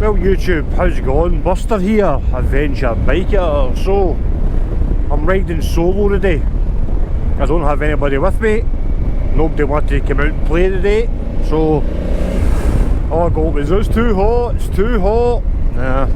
Well, YouTube, how's it going? Buster here, adventure biker. So, I'm riding solo today. I don't have anybody with me. Nobody wanted to come out and play today. So, all I got was, it's too hot, it's too hot. Nah.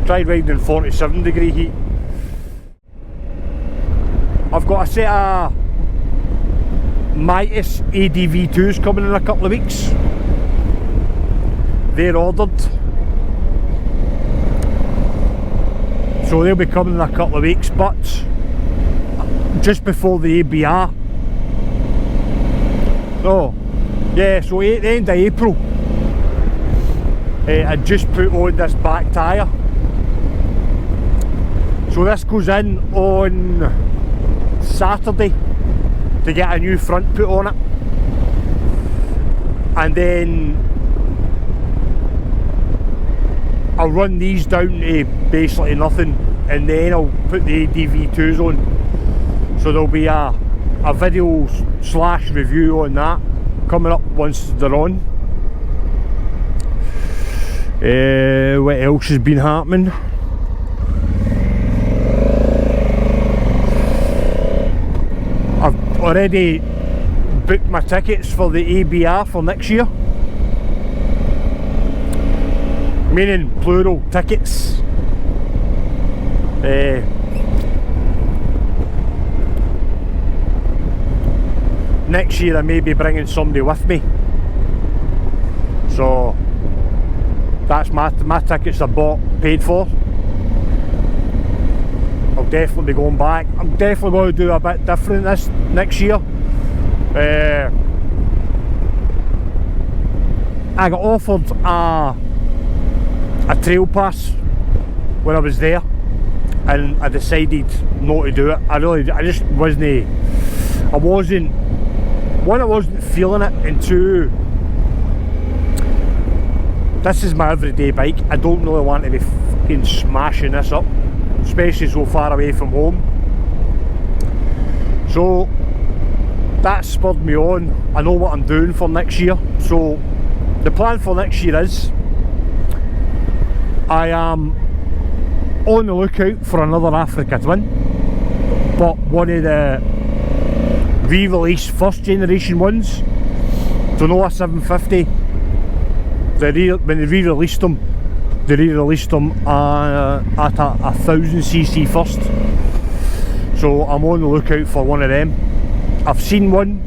Tried riding in 47-degree heat. I've got a set of MOTO ADV2s coming in a couple of weeks. They're ordered, so they'll be coming in a couple of weeks, but just before the ABR. So yeah, so at the end of April, I just put on this back tyre. So this goes in on Saturday to get a new front put on it, and then I'll run these down to basically nothing, and then I'll put the ADV2s on. So there'll be a video slash review on that coming up once they're on. What else has been happening? I've already booked my tickets for the ABR for next year. Meaning plural tickets. Next year I may be bringing somebody with me. So that's my tickets are bought, paid for. I'll definitely be going back. I'm definitely going to do a bit different this next year. I got offered a trail pass when I was there, and I decided not to do it. I just wasn't, I wasn't feeling it, and two, this is my everyday bike. I don't really want to be fucking smashing this up, especially so far away from home. So that spurred me on. I know what I'm doing for next year. So the plan for next year is I am on the lookout for another Africa Twin, but one of the re-released first generation ones. So no, a 750. When they re-released them, at a 1000cc first. So I'm on the lookout for one of them. I've seen one,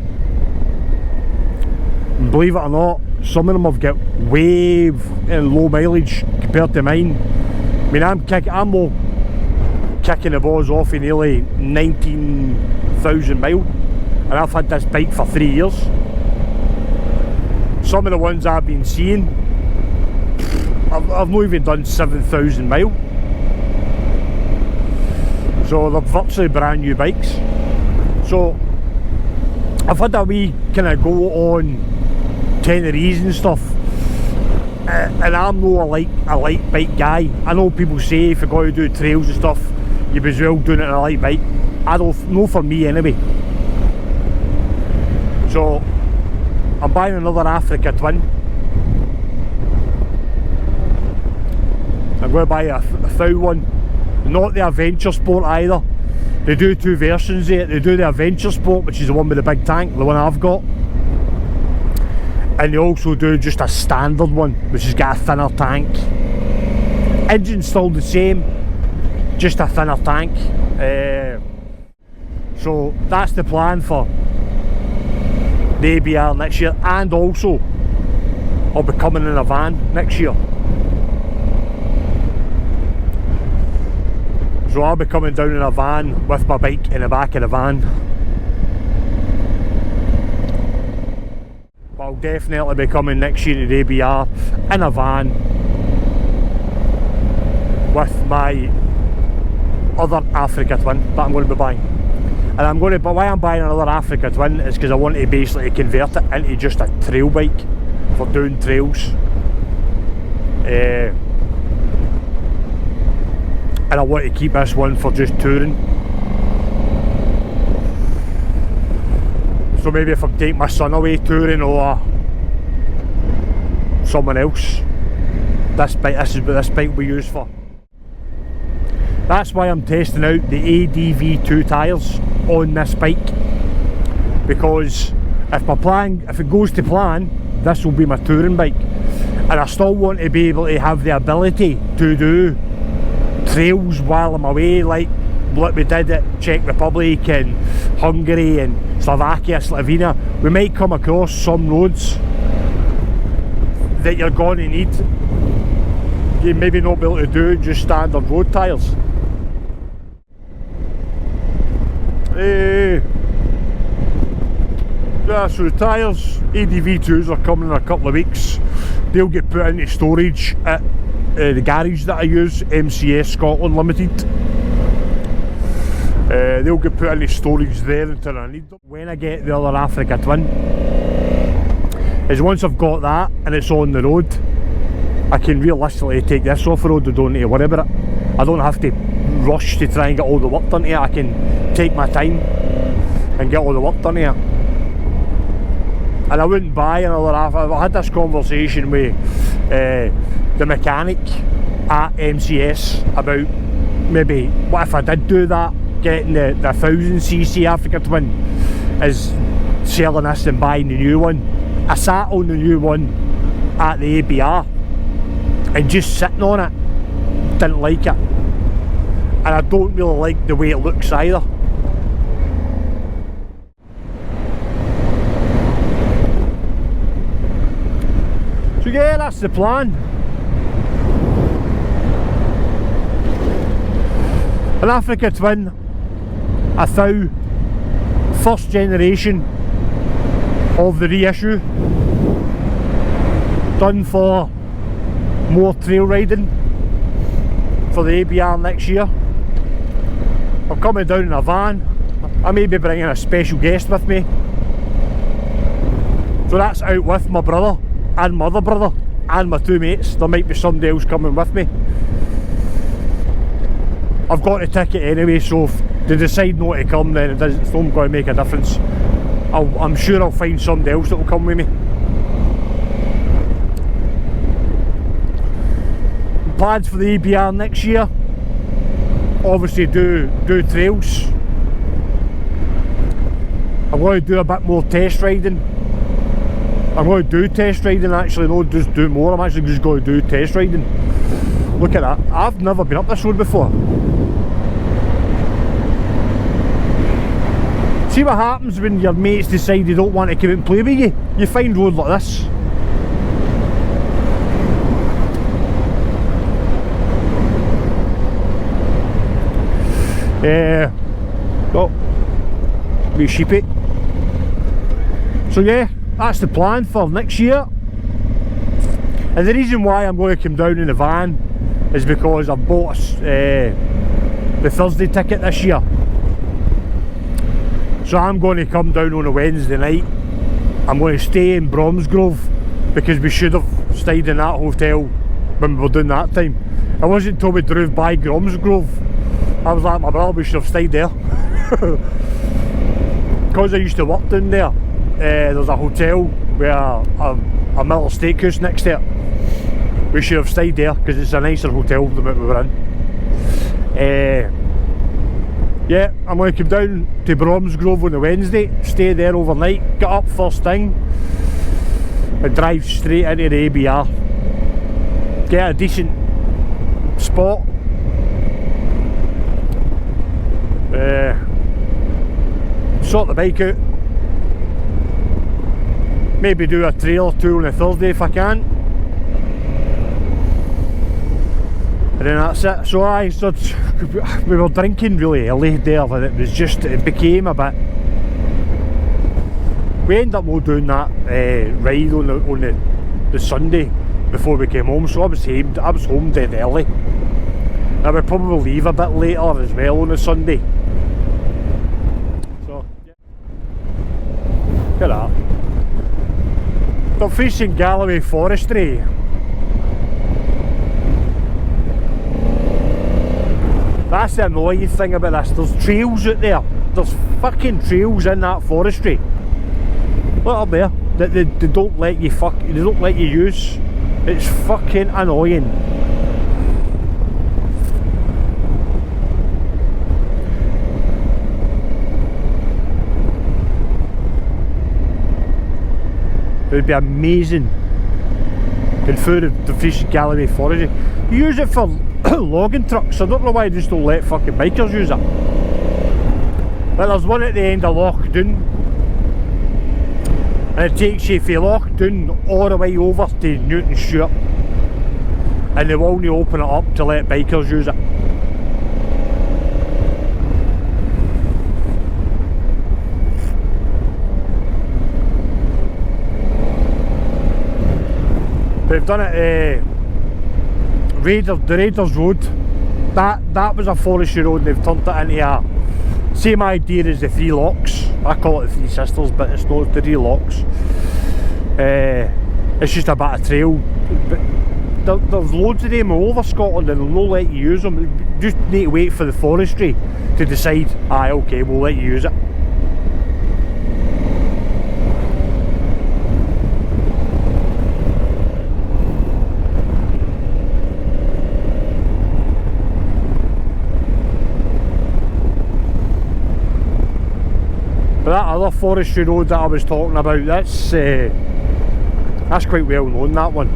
and believe it or not, some of them have got way low mileage compared to mine. I mean, I'm more kicking the balls off in nearly 19,000 miles, and I've had this bike for 3 years. Some of the ones I've been seeing, I've not even done 7,000 miles. So they're virtually brand new bikes. So I've had a wee kind of go on Tenerifes and stuff, and I'm not a light bike guy. I know people say if you're going to do trails and stuff, you'd be as well doing it on a light bike. I don't know, for me anyway. So I'm buying another Africa Twin. I'm going to buy a foul one, not the Adventure Sport either. They do two versions there. They do the Adventure Sport, which is the one with the big tank, the one I've got, and they also do just a standard one, which has got a thinner tank. Engine's still the same, just a thinner tank. So that's the plan for the ABR next year, and also I'll be coming in a van next year. So I'll be coming down in a van with my bike in the back of the van. But I'll definitely be coming next year to the ABR in a van with my other Africa Twin that I'm going to be buying. And but why I'm buying another Africa Twin is because I want to basically convert it into just a trail bike for doing trails. And I want to keep this one for just touring. So maybe if I take my son away touring or someone else, this bike, this is what this bike will be used for. That's why I'm testing out the ADV2 tyres on this bike, because if it goes to plan, this will be my touring bike, and I still want to be able to have the ability to do trails while I'm away, like what we did at Czech Republic and Hungary and Slovakia, Slovenia. We might come across some roads that you're going to need, you maybe not be able to do just standard road tyres. Yeah, so the tyres, ADV2s are coming in a couple of weeks. They'll get put into storage at the garage that I use, MCS Scotland Limited. They'll get put into storage there until I need them. When I get the other Africa Twin, is once I've got that and it's on the road, I can realistically take this off the road. I don't need to worry about it. I don't have to rush to try and get all the work done here. I can take my time and get all the work done here. And I wouldn't buy another Africa. I had this conversation with the mechanic at MCS about maybe what if I did do that, getting the 1000cc Africa Twin, is selling this and buying the new one. I sat on the new one at the ABR and just sitting on it, didn't like it, and I don't really like the way it looks either. So yeah, that's the plan. An Africa Twin, a Thou, first generation of the reissue, done for more trail riding for the ABR next year. I'm coming down in a van. I may be bringing a special guest with me, so that's out with my brother and my other brother and my two mates. There might be somebody else coming with me. I've got a ticket anyway, so if they decide not to come, then it's not going to make a difference. I'm sure I'll find somebody else that will come with me. Plans for the ABR next year, obviously do trails. I'm going to do a bit more test riding. I'm going to do test riding actually, not just do more. I'm actually just going to do test riding. Look at that, I've never been up this road before. See what happens when your mates decide they don't want to come out and play with you? You find roads like this. Oh, wee sheepy. So yeah, that's the plan for next year. And the reason why I'm going to come down in the van is because I've bought the Thursday ticket this year. So I'm going to come down on a Wednesday night. I'm going to stay in Bromsgrove, because we should have stayed in that hotel when we were doing that time. It wasn't until we drove by Bromsgrove I was like, my brother, we should have stayed there. Because I used to work down there, there's a hotel with a Miller Steakhouse next to it. We should have stayed there because it's a nicer hotel than what we were in. Yeah, I'm going to come down to Bromsgrove on the Wednesday, stay there overnight, get up first thing and drive straight into the ABR. Get a decent spot. Sort the bike out. Maybe do a trail or two on a Thursday if I can. And then that's it. So we were drinking really early there, and it became a bit. We ended up all doing that ride on the Sunday before we came home. So I was home dead early. I would probably leave a bit later as well on the Sunday. So yeah. Look at that. Dumfries and Galloway forestry. That's the annoying thing about this. There's trails out there. There's fucking trails in that forestry. Look up there. That they don't let you they don't let you use. It's fucking annoying. It would be amazing going through the Dumfries and Galloway forestry. You use it for logging trucks. I don't know why they just don't let fucking bikers use it. But there's one at the end of Loch Doon, and it takes you from Loch Doon all the way over to Newton Stewart, and they will only open it up to let bikers use it. They've done it the Raiders Road. That was a forestry road, and they've turned it into a same idea as the Three Locks. I call it the Three Sisters, but it's not the Three Locks. It's just a bit of trail. But there's loads of them all over Scotland, and they'll not let you use them. You just need to wait for the forestry to decide, aye, okay, we'll let you use it. But that other forestry road that I was talking about, that's quite well known, that one.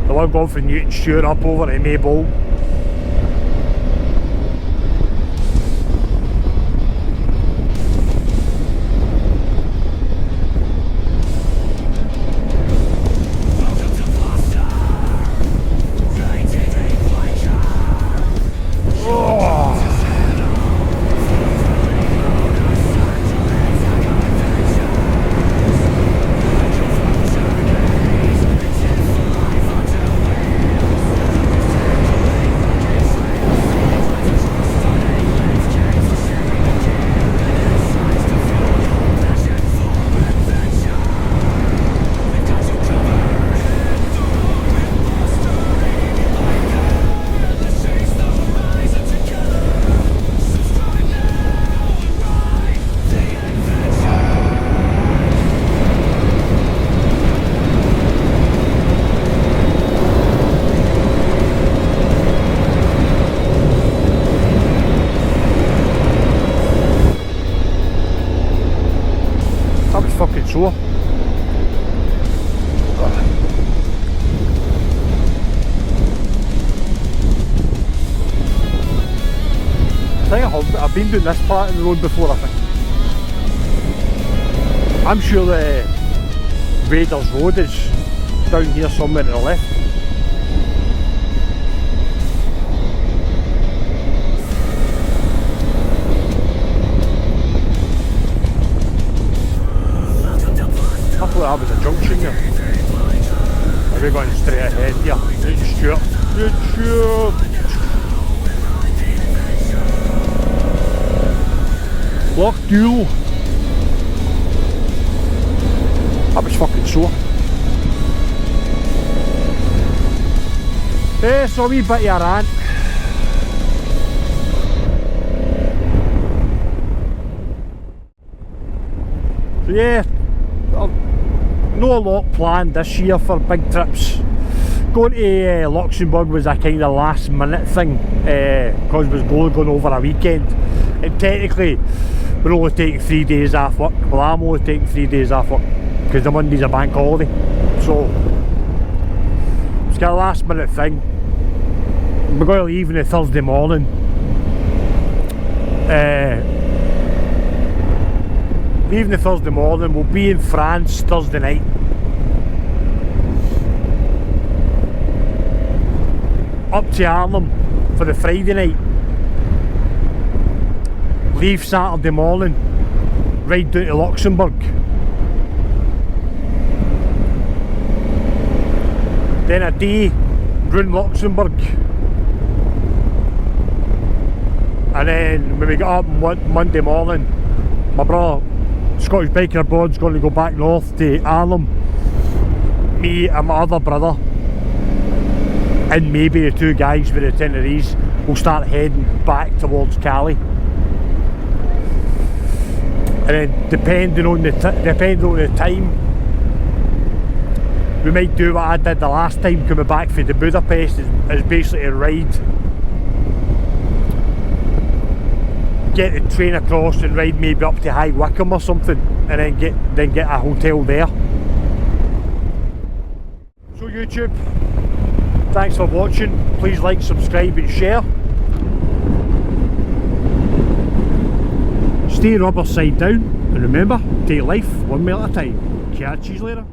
The one going from Newton Stewart up over to Maybole. Fucking sore. I think I've been doing this part of the road before, I think. I'm sure the Raiders Road is down here somewhere to the left. I thought that was a junction here. Are we going straight ahead here? Newton Stewart. Newton Stewart! Loch Duel. That was fucking sore. So a wee bit of a rant. So yeah, no a lot planned this year for big trips. Going to Luxembourg was a kind of last minute thing, because it was going over a weekend, and technically we're only taking 3 days off work. Well, I'm only taking 3 days off work because the Monday's a bank holiday, so it's got a last minute thing. We're going to leave on the Thursday morning. Leaving the Thursday morning, we'll be in France Thursday night. Up to Arnhem for the Friday night. Leave Saturday morning, ride down to Luxembourg. Then a day round Luxembourg. And then when we get up Monday morning, my brother, Scottish Biker Abroad's going to go back north to Arnhem. Me and my other brother, and maybe the 2 guys with the Teneries, will start heading back towards Cali. And then depending on the time, we might do what I did the last time coming back from the Budapest, is basically a ride, get the train across and ride maybe up to High Wycombe or something, and then get a hotel there. So YouTube, thanks for watching. Please like, subscribe and share. Stay rubber side down, and remember, take life one mile at a time. Catch you later.